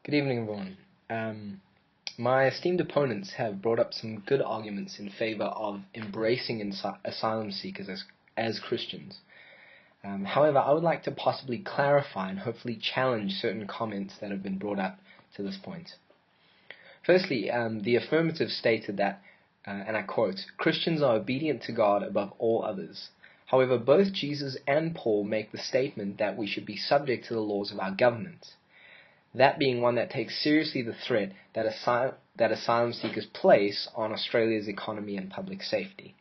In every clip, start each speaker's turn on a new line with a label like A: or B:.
A: Good evening, everyone. My esteemed opponents have brought up some good arguments in favor of embracing asylum seekers as Christians. However, I would like to possibly clarify and hopefully challenge certain comments that have been brought up to this point. Firstly, the affirmative stated that, and I quote, "Christians are obedient to God above all others." However, both Jesus and Paul make the statement that we should be subject to the laws of our government. That being one that takes seriously the threat that asylum seekers place on Australia's economy and public safety.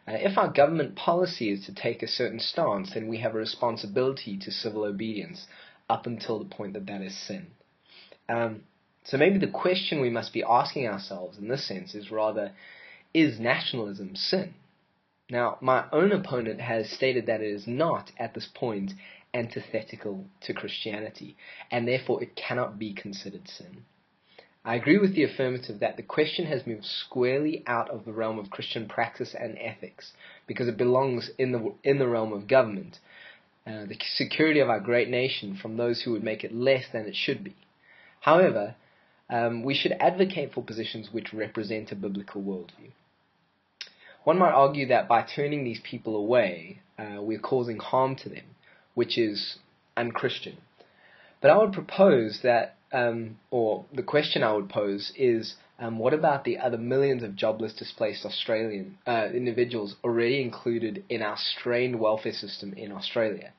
A: If our government policy is to take a certain stance, then we have a responsibility to civil obedience up until the point that that is sin. So maybe the question we must be asking ourselves in this sense is rather, is nationalism sin? Now, my own opponent has stated that it is not, at this point, antithetical to Christianity, and therefore it cannot be considered sin. I agree with the affirmative that the question has moved squarely out of the realm of Christian practice and ethics, because it belongs in the realm of government, the security of our great nation from those who would make it less than it should be. However, we should advocate for positions which represent a biblical worldview. One might argue that by turning these people away, we're causing harm to them, which is unchristian. But I would propose that, or the question I would pose is, what about the other millions of jobless displaced Australian individuals already included in our strained welfare system in Australia?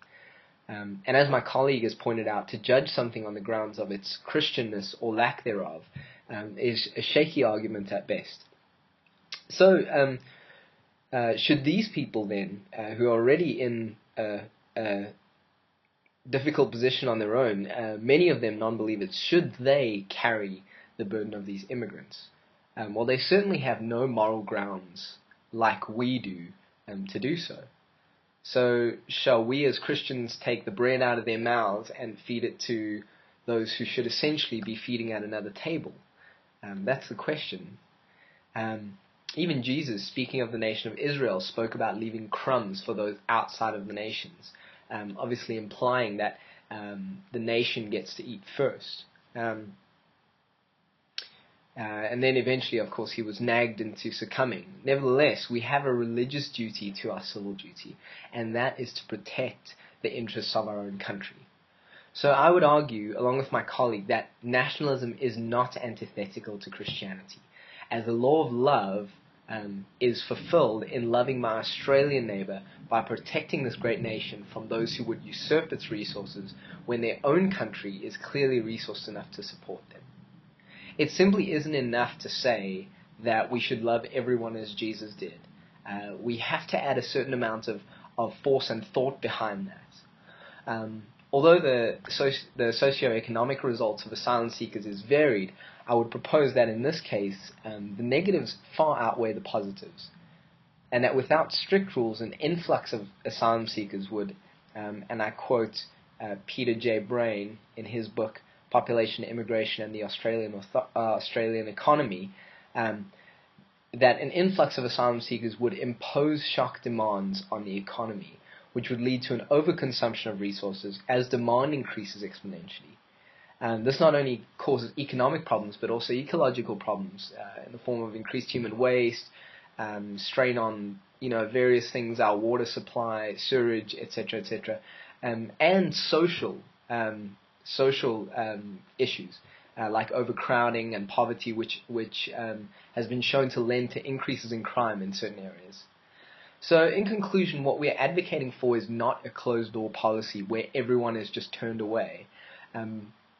A: And as my colleague has pointed out, to judge something on the grounds of its Christianness or lack thereof is a shaky argument at best. So, should these people then, who are already in a difficult position on their own, many of them non-believers, should they carry the burden of these immigrants? Well, they certainly have no moral grounds, like we do, to do so. So, shall we as Christians take the bread out of their mouths and feed it to those who should essentially be feeding at another table? That's the question. Even Jesus, speaking of the nation of Israel, spoke about leaving crumbs for those outside of the nations, obviously implying that the nation gets to eat first. And then eventually, of course, he was nagged into succumbing. Nevertheless, we have a religious duty to our civil duty, and that is to protect the interests of our own country. So I would argue, along with my colleague, that nationalism is not antithetical to Christianity, as the law of love is fulfilled in loving my Australian neighbour by protecting this great nation from those who would usurp its resources when their own country is clearly resourced enough to support them. It simply isn't enough to say that we should love everyone as Jesus did. We have to add a certain amount of force and thought behind that. Although the socio-economic results of asylum seekers is varied, I would propose that in this case, the negatives far outweigh the positives, and that without strict rules, an influx of asylum seekers would, and I quote Peter J. Breuer in his book, Population, Immigration and the Australian Economy, that an influx of asylum seekers would impose shock demands on the economy, which would lead to an overconsumption of resources as demand increases exponentially. This not only causes economic problems, but also ecological problems in the form of increased human waste, strain on various things, our water supply, sewerage, etc., and social issues like overcrowding and poverty, which has been shown to lend to increases in crime in certain areas. So, in conclusion, what we are advocating for is not a closed-door policy where everyone is just turned away,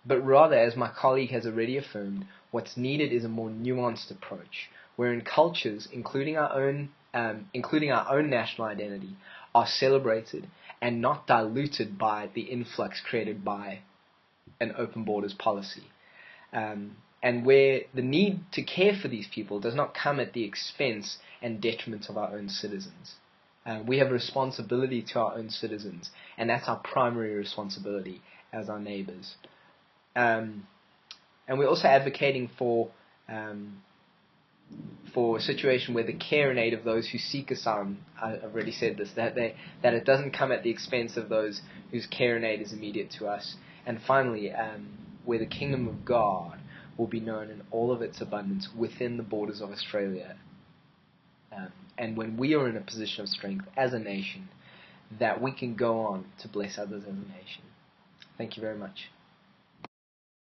A: but rather, as my colleague has already affirmed, what's needed is a more nuanced approach, wherein cultures, including our own national identity, are celebrated and not diluted by the influx created by an open borders policy. And where the need to care for these people does not come at the expense and detriment of our own citizens. We have a responsibility to our own citizens, and that's our primary responsibility as our neighbours. And we're also advocating for a situation where the care and aid of those who seek asylum, I've already said this, that it doesn't come at the expense of those whose care and aid is immediate to us. And finally, where the kingdom of God will be known in all of its abundance within the borders of Australia. And when we are in a position of strength as a nation, that we can go on to bless others as a nation. Thank you very much.